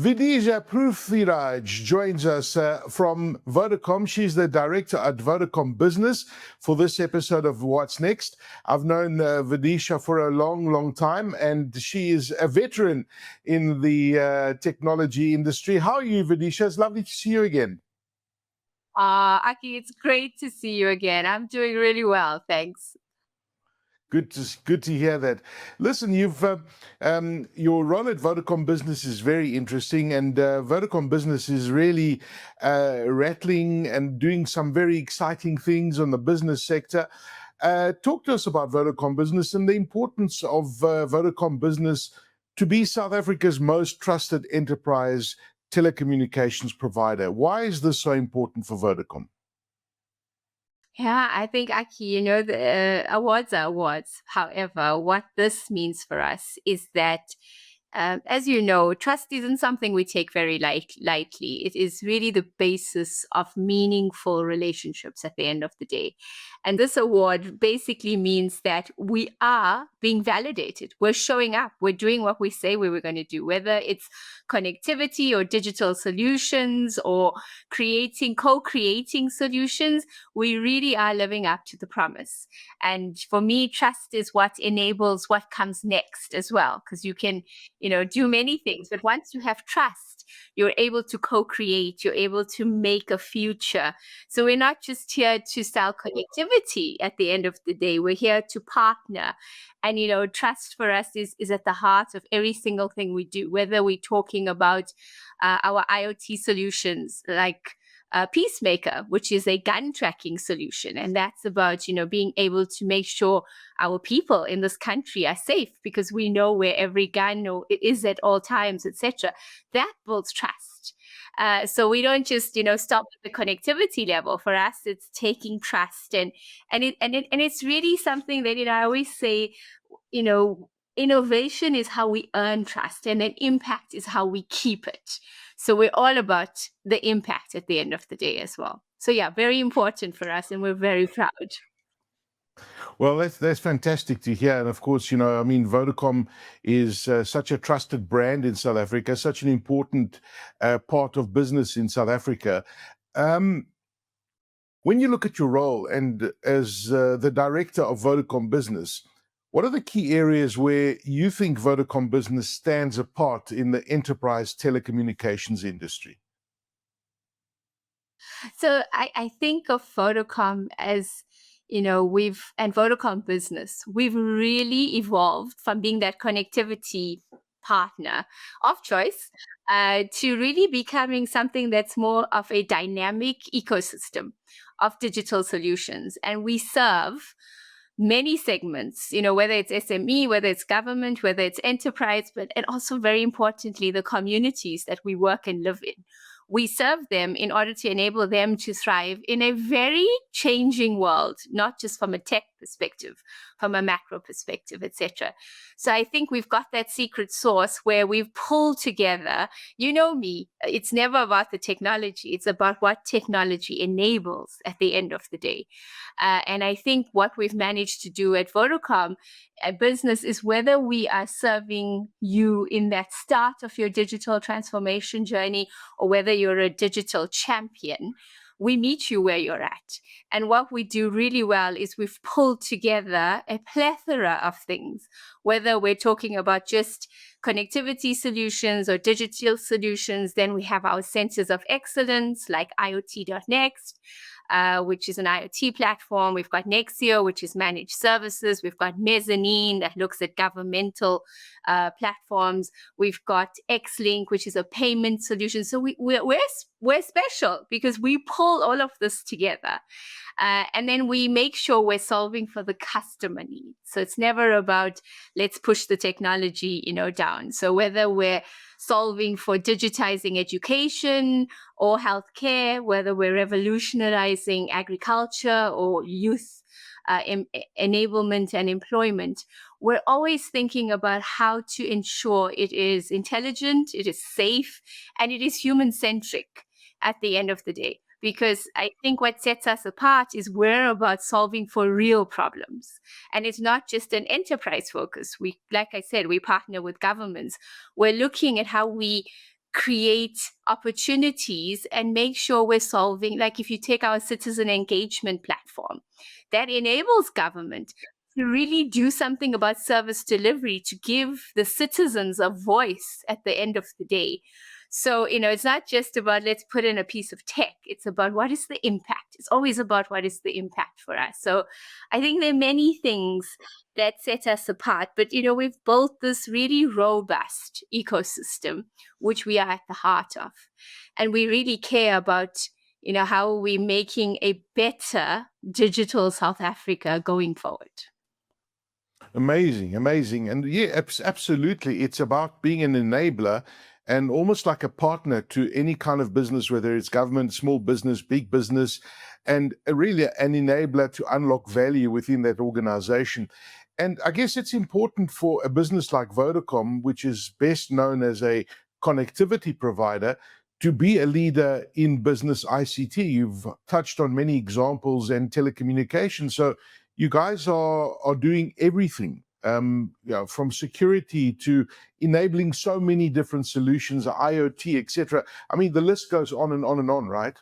Videsha Proothveerajh joins us from Vodacom. She's the Director at Vodacom Business for this episode of What's Next. I've known Videsha for a long, long time, and she is a veteran in the technology industry. How are you, Videsha? It's lovely to see you again. Aki, it's great to see you again. I'm doing really well, thanks. Good to hear that. Listen, your role at Vodacom Business is very interesting, and Vodacom Business is really rattling and doing some very exciting things on the business sector. Talk to us about Vodacom Business and the importance of Vodacom Business to be South Africa's most trusted enterprise telecommunications provider. Why is this so important for Vodacom? Yeah, I think, Aki, the awards are awards. However, what this means for us is that, as you know, trust isn't something we take very lightly. It is really the basis of meaningful relationships at the end of the day. And this award basically means that we are being validated. We're showing up. We're doing what we say we were going to do, whether it's connectivity or digital solutions or co-creating solutions. We really are living up to the promise. And for me, trust is what enables what comes next as well, because you can, do many things. But once you have trust, you're able to co-create, you're able to make a future. So we're not just here to sell connectivity at the end of the day. We're here to partner. And, trust for us is at the heart of every single thing we do, whether we're talking about our IoT solutions like Peacemaker, which is a gun tracking solution. And that's about, being able to make sure our people in this country are safe because we know where every gun is at all times, etc. That builds trust. So we don't just, stop at the connectivity level. For us, it's taking trust and it's really something that, I always say, innovation is how we earn trust, and then impact is how we keep it. So we're all about the impact at the end of the day as well. So yeah, very important for us, and we're very proud. Well, that's fantastic to hear. And of course, Vodacom is such a trusted brand in South Africa, such an important part of business in South Africa. When you look at your role and as the director of Vodacom Business, what are the key areas where you think Vodacom Business stands apart in the enterprise telecommunications industry? So I think of Vodacom as, and Vodacom Business, we've really evolved from being that connectivity partner of choice to really becoming something that's more of a dynamic ecosystem of digital solutions. And we serve many segments, whether it's SME, whether it's government, whether it's enterprise, and also very importantly, the communities that we work and live in. We serve them in order to enable them to thrive in a very changing world, not just from a tech perspective, from a macro perspective, etc. So I think we've got that secret sauce where we've pulled together, me, it's never about the technology, it's about what technology enables at the end of the day. And I think what we've managed to do at Vodacom Business is whether we are serving you in that start of your digital transformation journey or whether you're a digital champion, we meet you where you're at. And what we do really well is we've pulled together a plethora of things, whether we're talking about just connectivity solutions or digital solutions. Then we have our centers of excellence like IoT.next, which is an IoT platform. We've got Nexio, which is managed services. We've got Mezzanine that looks at governmental platforms. We've got Xlink, which is a payment solution. So we're special because we pull all of this together. And then we make sure we're solving for the customer needs. So it's never about let's push the technology, down. So whether we're solving for digitizing education or healthcare, whether we're revolutionizing agriculture or youth enablement and employment, we're always thinking about how to ensure it is intelligent, it is safe, and it is human-centric at the end of the day. Because I think what sets us apart is we're about solving for real problems. And it's not just an enterprise focus. Like I said, we partner with governments. We're looking at how we create opportunities and make sure we're solving, like if you take our citizen engagement platform, that enables government to really do something about service delivery, to give the citizens a voice at the end of the day. So, it's not just about let's put in a piece of tech. It's about what is the impact. It's always about what is the impact for us. So I think there are many things that set us apart. But, we've built this really robust ecosystem, which we are at the heart of. And we really care about, how we're making a better digital South Africa going forward. Amazing, amazing. And yeah, absolutely. It's about being an enabler and almost like a partner to any kind of business, whether it's government, small business, big business, and really an enabler to unlock value within that organization. And I guess it's important for a business like Vodacom, which is best known as a connectivity provider, to be a leader in business ICT. You've touched on many examples and telecommunications. So you guys are doing everything, from security to enabling so many different solutions, IoT, etc. I mean, the list goes on and on and on, right?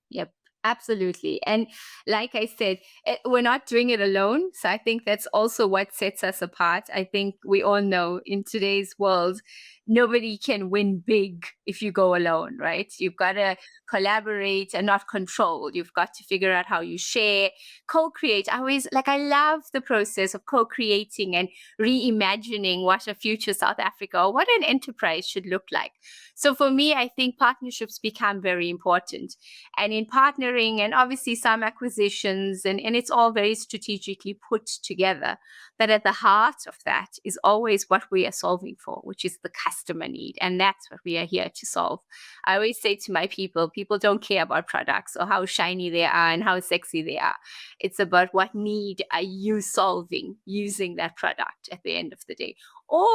Yep, absolutely. And like I said, we're not doing it alone. So I think that's also what sets us apart. I think we all know in today's world, nobody can win big if you go alone, right? You've got to collaborate and not control. You've got to figure out how you share, co-create. I love the process of co-creating and reimagining what a future South Africa or what an enterprise should look like. So for me, I think partnerships become very important. And in partnering and obviously some acquisitions, and it's all very strategically put together. But at the heart of that is always what we are solving for, which is the customer need. And that's what we are here to solve. I always say to my people don't care about products or how shiny they are and how sexy they are. It's about what need are you solving using that product at the end of the day. Or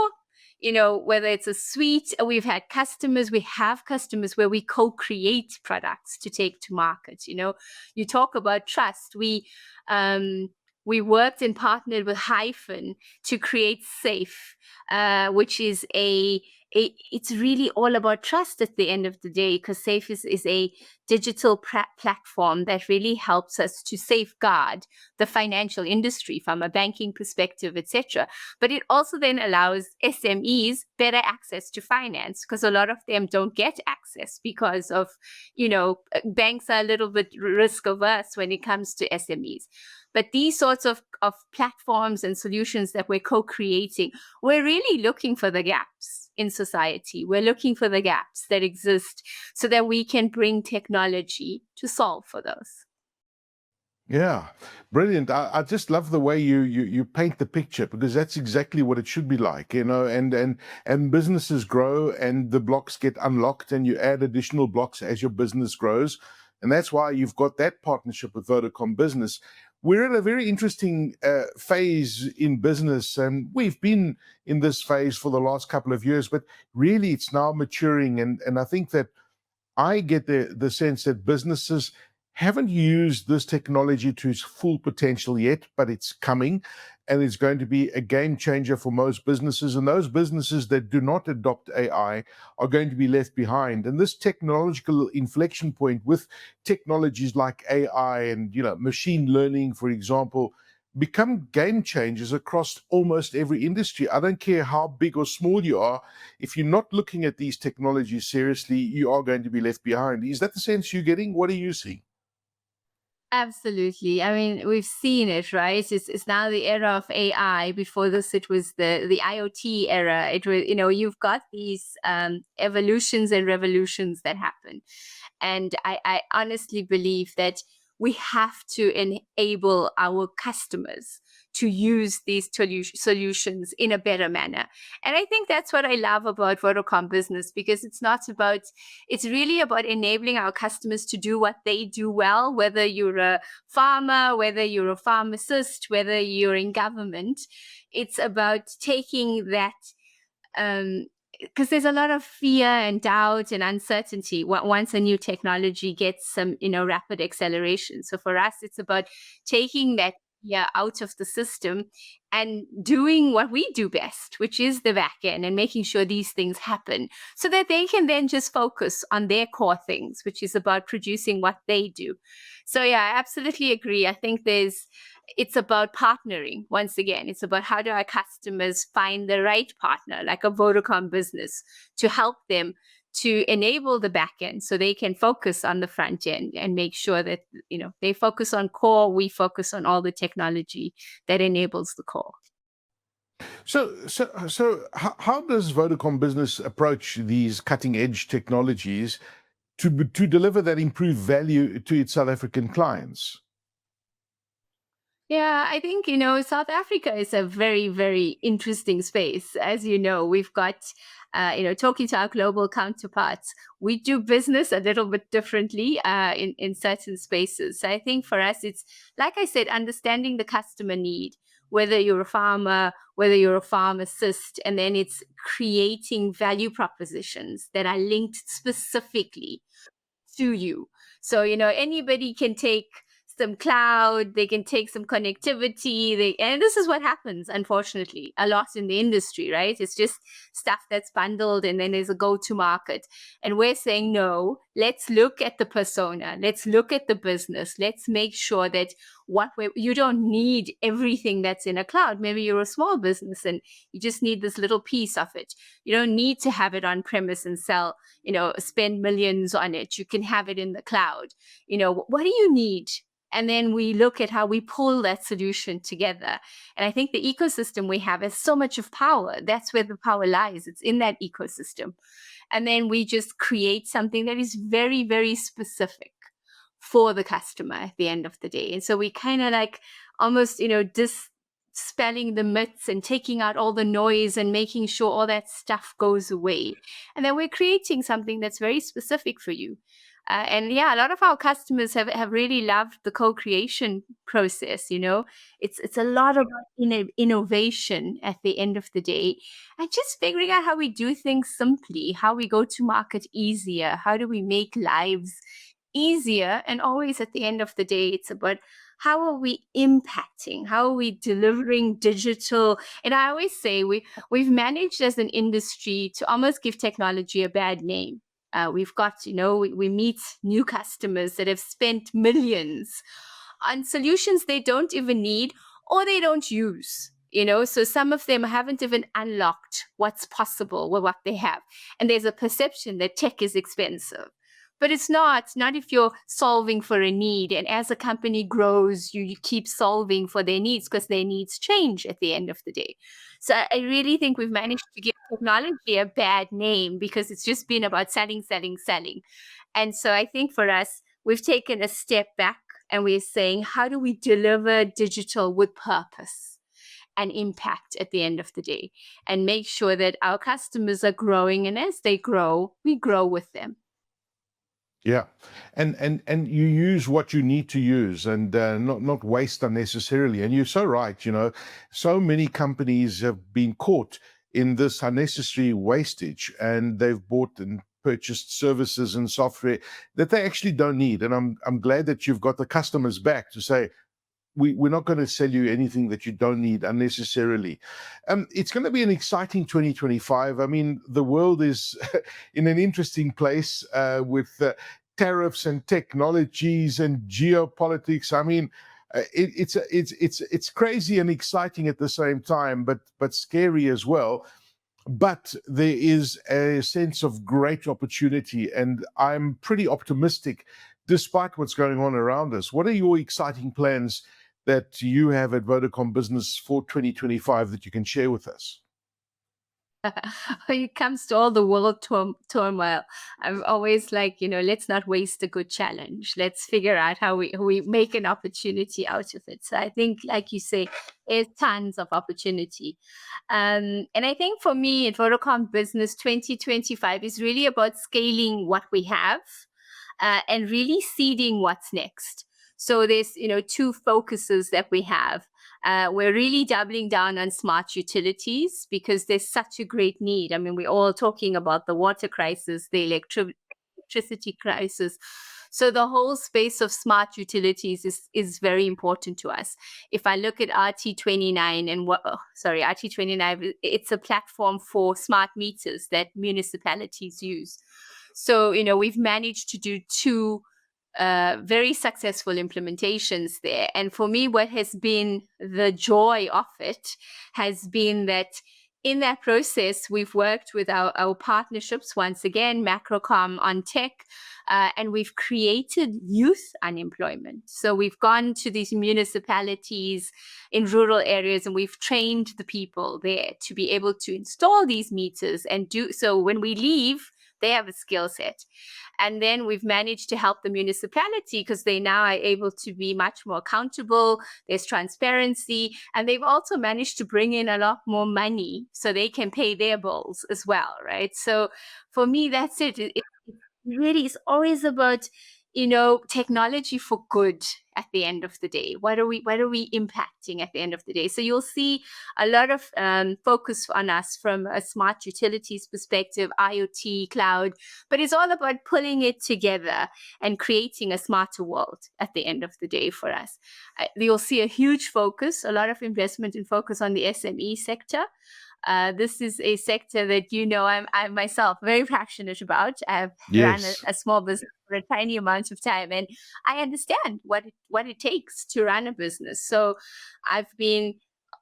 whether it's a suite, we have customers where we co-create products to take to market. You talk about trust. We worked and partnered with Hyphen to create Safe, which is it's really all about trust at the end of the day, because Safe is a digital platform that really helps us to safeguard the financial industry from a banking perspective, etc. But it also then allows SMEs better access to finance, because a lot of them don't get access because of, banks are a little bit risk averse when it comes to SMEs. But these sorts of platforms and solutions that we're co-creating, we're really looking for the gaps in society. We're looking for the gaps that exist so that we can bring technology to solve for those. Yeah, brilliant. I just love the way you paint the picture, because that's exactly what it should be like, and businesses grow and the blocks get unlocked and you add additional blocks as your business grows. And that's why you've got that partnership with Vodacom Business. We're at a very interesting phase in business, and we've been in this phase for the last couple of years, but really it's now maturing. And I think that I get the sense that businesses haven't used this technology to its full potential yet, but it's coming, and it's going to be a game changer for most businesses. And those businesses that do not adopt AI are going to be left behind. And this technological inflection point with technologies like AI and machine learning, for example, become game changers across almost every industry. I don't care how big or small you are. If you're not looking at these technologies seriously, you are going to be left behind. Is that the sense you're getting? What are you seeing? Absolutely. I mean, we've seen it, right? It's now the era of AI. Before this, it was the IoT era. It was, you've got these evolutions and revolutions that happen. And I honestly believe that we have to enable our customers to use these solutions in a better manner. And I think that's what I love about Vodacom Business, because it's really about enabling our customers to do what they do well, whether you're a farmer, whether you're a pharmacist, whether you're in government. It's about taking that, because there's a lot of fear and doubt and uncertainty once a new technology gets some, rapid acceleration. So for us, it's about taking that yeah, out of the system and doing what we do best, which is the back end and making sure these things happen so that they can then just focus on their core things, which is about producing what they do. So yeah, I absolutely agree. I think it's about partnering. Once again, it's about how do our customers find the right partner, like a Vodacom Business, to help them to enable the back end so they can focus on the front end and make sure that they focus on core, we focus on all the technology that enables the core. So how does Vodacom Business approach these cutting edge technologies to deliver that improved value to its South African clients? Yeah, I think, South Africa is a very, very interesting space. As you know, we've got, talking to our global counterparts, we do business a little bit differently in certain spaces. So I think for us, it's, like I said, understanding the customer need, whether you're a farmer, whether you're a pharmacist, and then it's creating value propositions that are linked specifically to you. So, anybody can take some cloud, they can take some connectivity, and this is what happens, unfortunately, a lot in the industry, right? It's just stuff that's bundled and then there's a go-to market. And we're saying, no, let's look at the persona, let's look at the business, let's make sure that you don't need everything that's in a cloud. Maybe you're a small business and you just need this little piece of it. You don't need to have it on premise and spend millions on it. You can have it in the cloud. What do you need? And then we look at how we pull that solution together. And I think the ecosystem we have has so much of power. That's where the power lies. It's in that ecosystem. And then we just create something that is very, very specific for the customer at the end of the day. And so we kind of like almost, dispelling the myths and taking out all the noise and making sure all that stuff goes away. And then we're creating something that's very specific for you. And yeah, a lot of our customers have really loved the co-creation process. It's a lot of innovation at the end of the day, and just figuring out how we do things simply, how we go to market easier, how do we make lives easier. And always at the end of the day, it's about how are we impacting, how are we delivering digital. And I always say we've managed as an industry to almost give technology a bad name. We've got, we meet new customers that have spent millions on solutions they don't even need or they don't use. So some of them haven't even unlocked what's possible with what they have. And there's a perception that tech is expensive. But it's not if you're solving for a need. And as a company grows, you keep solving for their needs because their needs change at the end of the day. So I really think we've managed to give technology a bad name because it's just been about selling, selling, selling. And so I think for us, we've taken a step back and we're saying, how do we deliver digital with purpose and impact at the end of the day and make sure that our customers are growing, and as they grow, we grow with them. Yeah, and you use what you need to use, and not waste unnecessarily. And you're so right. So many companies have been caught in this unnecessary wastage, and they've bought and purchased services and software that they actually don't need. And I'm glad that you've got the customers back to say, we're not going to sell you anything that you don't need unnecessarily. It's going to be an exciting 2025. I mean, the world is in an interesting place with tariffs and technologies and geopolitics. I mean, it's crazy and exciting at the same time, but scary as well. But there is a sense of great opportunity, and I'm pretty optimistic despite what's going on around us. What are your exciting plans that you have at Vodacom Business for 2025 that you can share with us? When it comes to all the world turmoil, I'm always like, let's not waste a good challenge. Let's figure out how we make an opportunity out of it. So I think, like you say, there's tons of opportunity. And I think for me at Vodacom Business 2025 is really about scaling what we have and really seeding what's next. So there's, two focuses that we have. We're really doubling down on smart utilities because there's such a great need. I mean, we're all talking about the water crisis, the electricity crisis. So the whole space of smart utilities is very important to us. If I look at RT29 and RT29, it's a platform for smart meters that municipalities use. So, we've managed to do two very successful implementations there. And for me, what has been the joy of it has been that in that process, we've worked with our partnerships, once again, Macrocom on tech, and we've created youth unemployment. So we've gone to these municipalities in rural areas and we've trained the people there to be able to install these meters and do so when we leave, they have a skill set. And then we've managed to help the municipality because they now are able to be much more accountable. There's transparency. And they've also managed to bring in a lot more money so they can pay their bills as well, right? So for me, that's it. It really is always about, technology for good at the end of the day. What are we impacting at the end of the day? So you'll see a lot of focus on us from a smart utilities perspective, IoT, cloud, but it's all about pulling it together and creating a smarter world at the end of the day for us. You'll see a huge focus, a lot of investment and focus on the SME sector. This is a sector that I'm myself very passionate about. I've run a small business for a tiny amount of time, and I understand what it takes to run a business. So I've been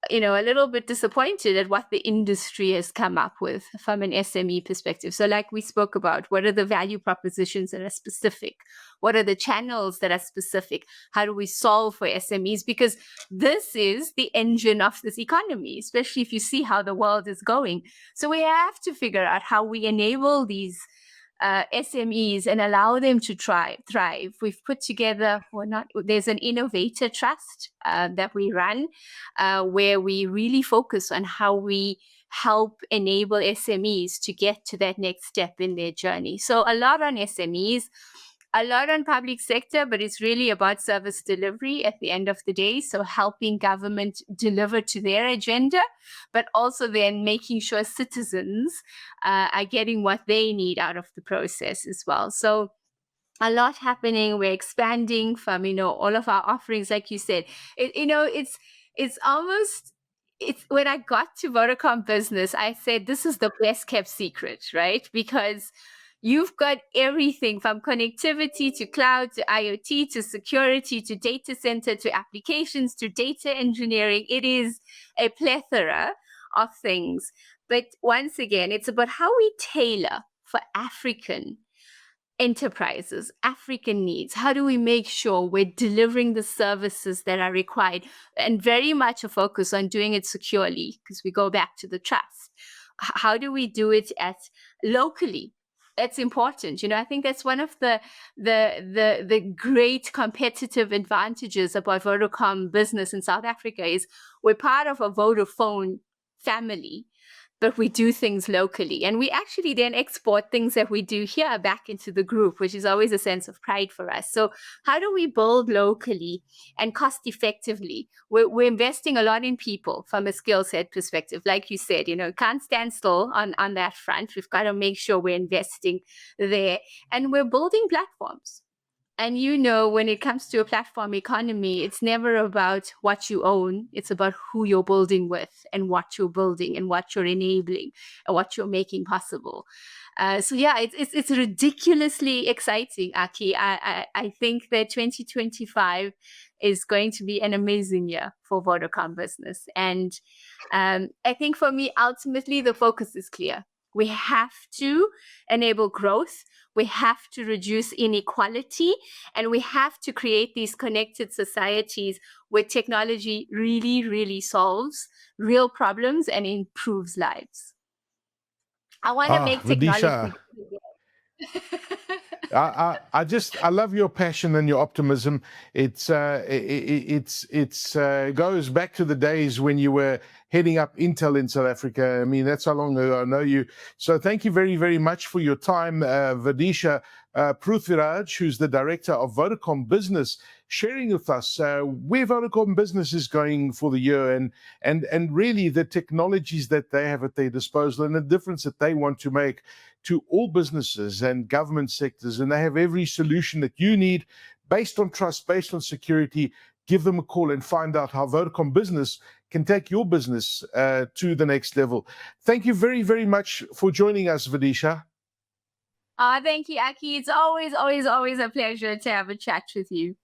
a little bit disappointed at what the industry has come up with from an SME perspective. So like we spoke about, what are the value propositions that are specific? What are the channels that are specific? How do we solve for SMEs? Because this is the engine of this economy, especially if you see how the world is going. So we have to figure out how we enable these SMEs and allow them to thrive. We've put together, there's an innovator trust that we run where we really focus on how we help enable SMEs to get to that next step in their journey. So a lot on SMEs, a lot on public sector, but it's really about service delivery at the end of the day. So helping government deliver to their agenda, but also then making sure citizens are getting what they need out of the process as well. So a lot happening. We're expanding from, all of our offerings, like you said. It's almost, when I got to Vodacom Business, I said, this is the best kept secret, right? Because you've got everything from connectivity to cloud to IoT to security to data center to applications to data engineering. It is a plethora of things. But once again, it's about how we tailor for African enterprises, African needs. How do we make sure we're delivering the services that are required? And very much a focus on doing it securely, because we go back to the trust. How do we do it locally? That's important. I think that's one of the great competitive advantages about Vodacom Business in South Africa is we're part of a Vodafone family, but we do things locally. And we actually then export things that we do here back into the group, which is always a sense of pride for us. So how do we build locally and cost effectively? We're investing a lot in people from a skill set perspective. Like you said, can't stand still on that front. We've got to make sure we're investing there. And we're building platforms. And when it comes to a platform economy, it's never about what you own. It's about who you're building with and what you're building and what you're enabling and what you're making possible. It's ridiculously exciting, Aki. I think that 2025 is going to be an amazing year for Vodacom Business. And I think for me, ultimately, the focus is clear. We have to enable growth. We have to reduce inequality, and we have to create these connected societies where technology really, really solves real problems and improves lives. I want to make technology. I love your passion and your optimism. It goes back to the days when you were heading up Intel in South Africa. I mean, that's how long ago I know you. So thank you very, very much for your time, Videsha Proothveerajh, who's the Director of Vodacom Business, sharing with us where Vodacom Business is going for the year and really the technologies that they have at their disposal and the difference that they want to make to all businesses and government sectors. And they have every solution that you need based on trust, based on security. Give them a call and find out how Vodacom Business can take your business to the next level. Thank you very, very much for joining us, Videsha. Thank you, Aki. It's always a pleasure to have a chat with you.